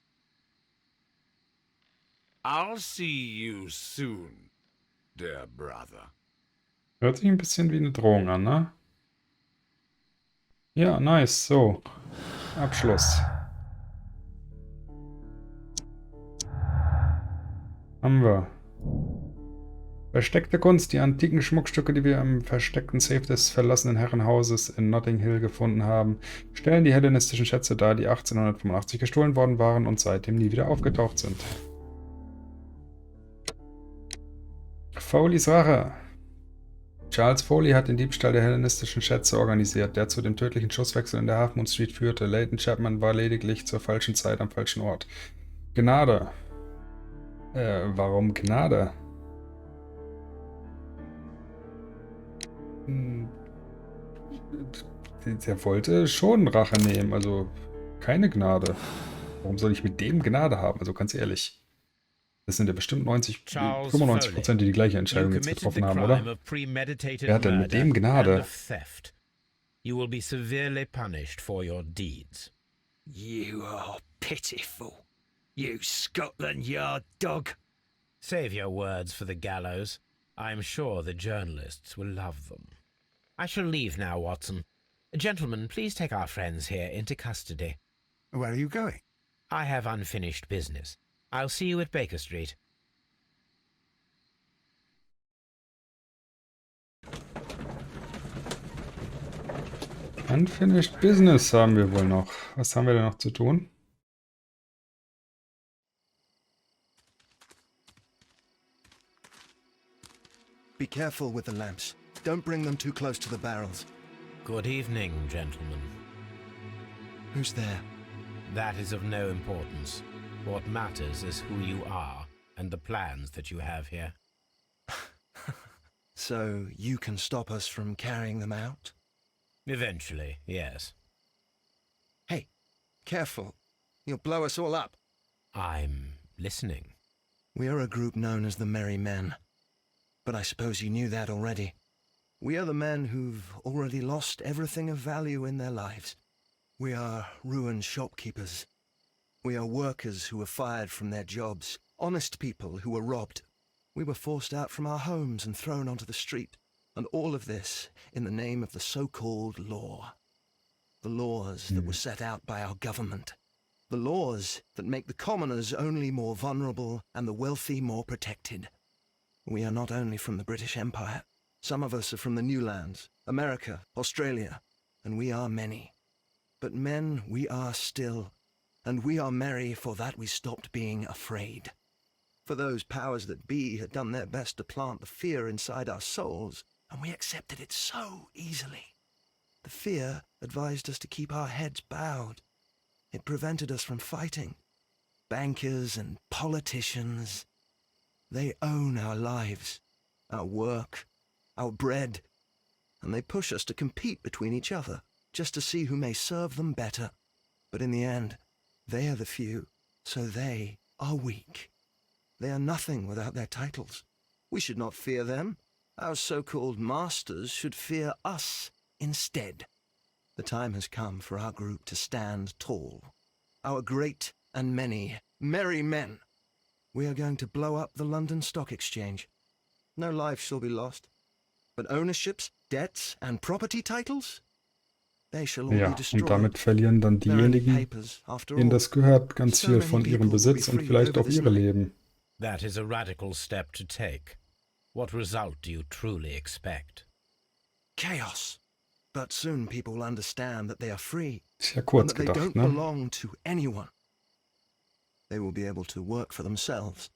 I'll see you soon, dear brother. Hört sich ein bisschen wie eine Drohung an, ne? Ja, nice. So. Abschluss. Haben wir. Versteckte Kunst. Die antiken Schmuckstücke, die wir im versteckten Safe des verlassenen Herrenhauses in Notting Hill gefunden haben, stellen die hellenistischen Schätze dar, die 1885 gestohlen worden waren und seitdem nie wieder aufgetaucht sind. Foleys Rache. Charles Foley hat den Diebstahl der hellenistischen Schätze organisiert, der zu dem tödlichen Schusswechsel in der Half Moon Street führte. Leighton Chapman war lediglich zur falschen Zeit am falschen Ort. Gnade. Warum Gnade? Der wollte schon Rache nehmen, also keine Gnade. Warum soll ich mit dem Gnade haben? Also ganz ehrlich. Das sind ja bestimmt 95%, die gleiche Entscheidung jetzt getroffen haben, oder? Wer hat denn mit dem Gnade? You will be severely punished for your deeds. You are pitiful. You Scotland Yard dog. Save your words for the gallows. I'm sure the journalists will love them. I shall leave now, Watson. Gentlemen, please take our friends here into custody. Where are you going? I have unfinished business. I'll see you at Baker Street. Unfinished Business haben wir wohl noch. Was haben wir denn noch zu tun? Be careful with the lamps. Don't bring them too close to the barrels. Good evening, gentlemen. Who's there? That is of no importance. What matters is who you are and the plans that you have here. So you can stop us from carrying them out? Eventually, yes. Hey, careful. You'll blow us all up. I'm listening. We are a group known as the Merry Men. But I suppose you knew that already. We are the men who've already lost everything of value in their lives. We are ruined shopkeepers. We are workers who were fired from their jobs, honest people who were robbed. We were forced out from our homes and thrown onto the street, and all of this in the name of the so-called law. The laws that were set out by our government. The laws that make the commoners only more vulnerable and the wealthy more protected. We are not only from the British Empire. Some of us are from the New Lands, America, Australia, and we are many. But men we are still. And we are merry for that we stopped being afraid. For those powers that be had done their best to plant the fear inside our souls, and we accepted it so easily. The fear advised us to keep our heads bowed. It prevented us from fighting. Bankers and politicians, they own our lives, our work, our bread, and they push us to compete between each other, just to see who may serve them better. But in the end, they are the few, so they are weak. They are nothing without their titles. We should not fear them. Our so-called masters should fear us instead. The time has come for our group to stand tall. Our great and many merry men. We are going to blow up the London Stock Exchange. No life shall be lost. But ownerships, debts and property titles? They shall all Ja, be destroyed. und damit verlieren dann diejenigen, denen das gehört, ganz viel von ihrem Besitz und vielleicht auch ihre Leben. That is a radical step to take. What result do you truly expect? Chaos. But soon people will understand that they are free. Ist ja And kurz that they gedacht, don't ne? belong to anyone. They will be able to work for themselves.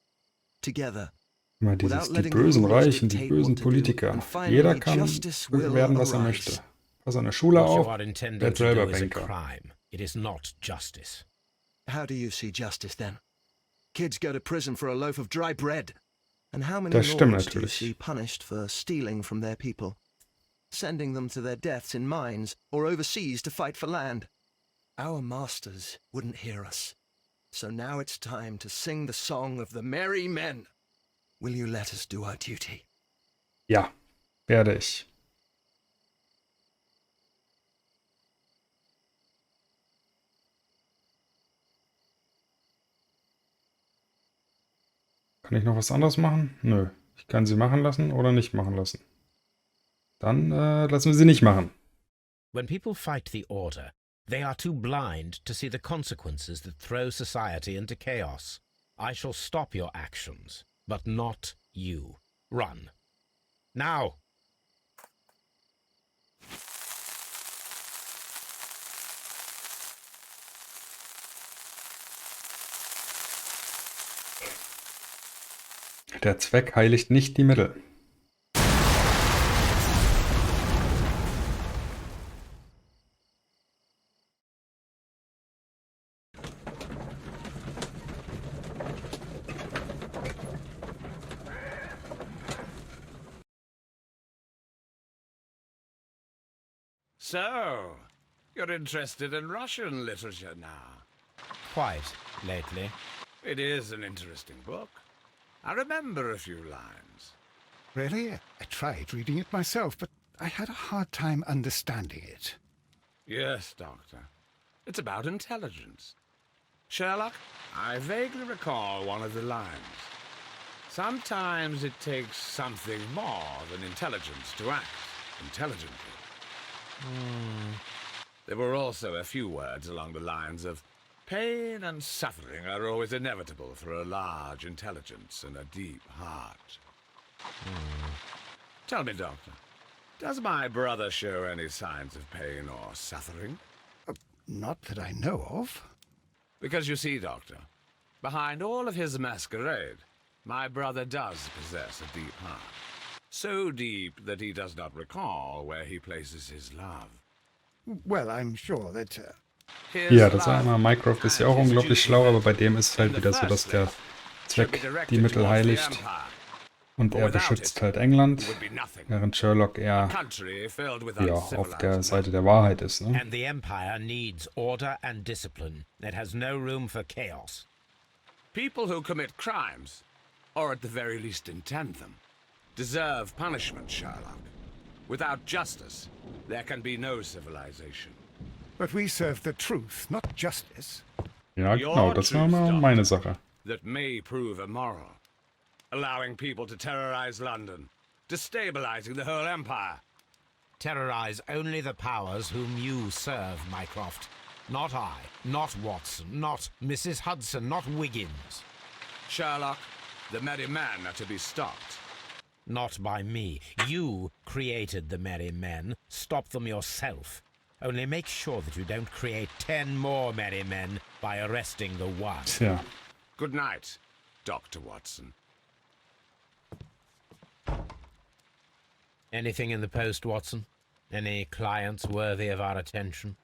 Together. Immer dieses, die bösen Reichen, die bösen Politiker. Jeder kann werden, was er möchte. Pass an der Schule What you auf, are intending werd to selber do is a Banker. crime. It is not justice. How do you see justice then? Kids go to prison for a loaf of dry bread. And how many Das stimmt lords do you natürlich. see punished for stealing from their people? Sending them to their deaths in mines or overseas to fight for land? Our masters wouldn't hear us. So now it's time to sing the song of the merry men. Will you let us do our duty? Ja, werde ich. Kann ich noch was anderes machen? Nö. Ich kann sie machen lassen oder nicht machen lassen. Dann lassen wir sie nicht machen. When people fight the order, they are too blind to see the consequences that throw society into chaos. I shall stop your actions, but not you. Run. Now! Der Zweck heiligt nicht die Mittel. So, you're interested in Russian literature now? Quite lately. It is an interesting book. I remember a few lines. Really? I tried reading it myself, but I had a hard time understanding it. Yes, Doctor. It's about intelligence. Sherlock, I vaguely recall one of the lines. Sometimes it takes something more than intelligence to act intelligently. There were also a few words along the lines of, pain and suffering are always inevitable for a large intelligence and a deep heart. Tell me, Doctor, does my brother show any signs of pain or suffering? Not that I know of. Because you see, Doctor, behind all of his masquerade, my brother does possess a deep heart. So deep that he does not recall where he places his love. Well, I'm sure that... Ja, das war immer, Mycroft ist ja auch unglaublich schlau, aber bei dem ist es halt wieder so, dass der Zweck die Mittel heiligt und er beschützt halt England, während Sherlock eher ja, auf der Seite der Wahrheit ist. Ne? And the Empire needs order and discipline. It has no room for chaos. People who commit crimes, or at the very least intend them, deserve punishment, Sherlock. Without justice, there can be no civilization. But we serve the truth, not justice. Ja, genau, das war mal meine Sache. That may prove immoral. Allowing people to terrorize London, destabilizing the whole empire. Terrorize only the powers whom you serve, Mycroft. Not I, not Watson, not Mrs. Hudson, not Wiggins. Sherlock, the merry men are to be stopped. Not by me. You created the merry men. Stop them yourself. Only make sure that you don't create 10 more merry men by arresting the one. Tja. Good night, Dr. Watson. Anything in the post, Watson? Any clients worthy of our attention?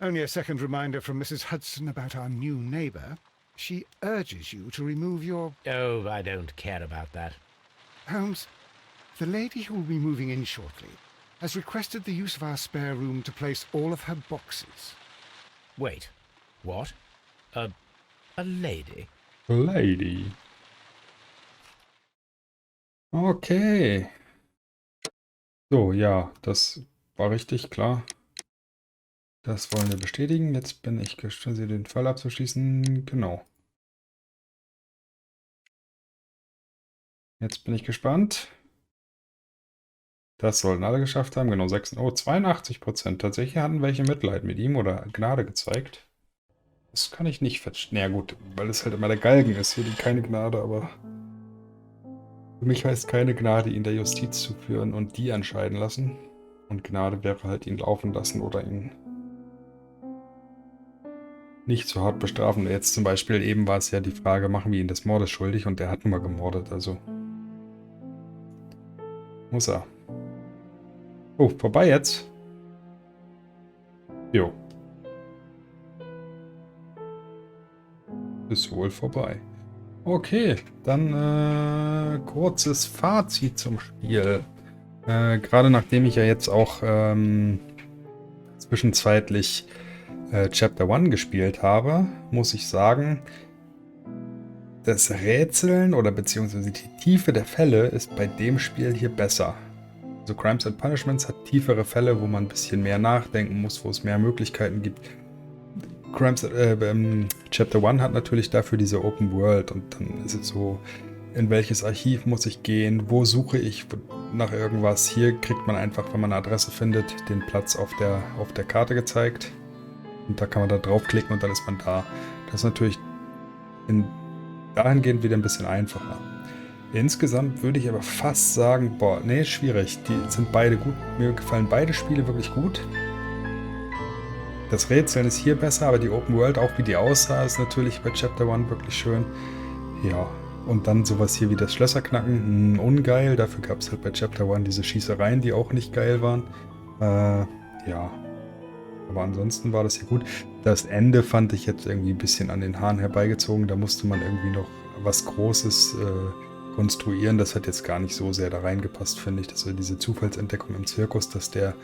Only a second reminder from Mrs. Hudson about our new neighbour. She urges you to remove your... Oh, I don't care about that. Holmes, the lady who will be moving in shortly has requested the use of our spare room to place all of her boxes. Wait, what? A lady? Lady. Okay. So, ja, das war richtig, klar. Das wollen wir bestätigen. Jetzt bin ich gespannt, den Fall abzuschließen. Genau. Jetzt bin ich gespannt. Das sollten alle geschafft haben. Genau, 82%. Tatsächlich hatten welche Mitleid mit ihm oder Gnade gezeigt. Das kann ich nicht verstehen. Naja gut, weil es halt immer der Galgen ist. Hier die keine Gnade, aber... Für mich heißt keine Gnade, ihn der Justiz zu führen und die entscheiden lassen. Und Gnade wäre halt ihn laufen lassen oder ihn nicht so hart bestrafen. Jetzt zum Beispiel eben war es ja die Frage, machen wir ihn des Mordes schuldig? Und der hat nun mal gemordet, also muss er. Oh, vorbei jetzt? Jo. Ist wohl vorbei. Okay, dann kurzes Fazit zum Spiel. Gerade nachdem ich ja jetzt auch zwischenzeitlich Chapter 1 gespielt habe, muss ich sagen, das Rätseln oder beziehungsweise die Tiefe der Fälle ist bei dem Spiel hier besser. Also Crimes and Punishments hat tiefere Fälle, wo man ein bisschen mehr nachdenken muss, wo es mehr Möglichkeiten gibt. Chapter 1 hat natürlich dafür diese Open World und dann ist es so, in welches Archiv muss ich gehen, wo suche ich nach irgendwas. Hier kriegt man einfach, wenn man eine Adresse findet, den Platz auf der Karte gezeigt und da kann man da draufklicken und dann ist man da. Das ist natürlich dahingehend wieder ein bisschen einfacher. Insgesamt würde ich aber fast sagen, boah, nee, schwierig. Die sind beide gut. Mir gefallen beide Spiele wirklich gut. Das Rätseln ist hier besser, aber die Open World, auch wie die aussah, ist natürlich bei Chapter 1 wirklich schön. Ja, und dann sowas hier wie das Schlösserknacken, ungeil. Dafür gab es halt bei Chapter 1 diese Schießereien, die auch nicht geil waren. Ja, aber ansonsten war das hier gut. Das Ende fand ich jetzt irgendwie ein bisschen an den Haaren herbeigezogen. Da musste man irgendwie noch was Großes konstruieren. Das hat jetzt gar nicht so sehr da reingepasst, finde ich. Das war diese Zufallsentdeckung im Zirkus, dass der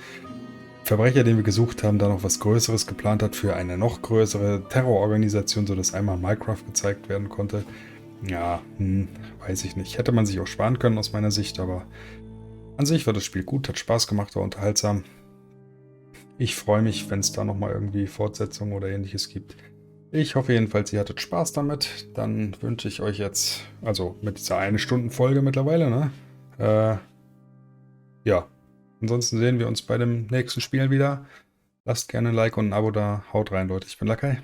Verbrecher, den wir gesucht haben, da noch was Größeres geplant hat für eine noch größere Terrororganisation, sodass einmal Minecraft gezeigt werden konnte. Ja, weiß ich nicht. Hätte man sich auch sparen können aus meiner Sicht, aber an sich war das Spiel gut, hat Spaß gemacht, war unterhaltsam. Ich freue mich, wenn es da nochmal irgendwie Fortsetzungen oder ähnliches gibt. Ich hoffe jedenfalls, ihr hattet Spaß damit. Dann wünsche ich euch jetzt, also mit dieser 1-Stunden-Folge mittlerweile, ne? Ja. Ansonsten sehen wir uns bei dem nächsten Spiel wieder. Lasst gerne ein Like und ein Abo da. Haut rein, Leute. Ich bin laKKai.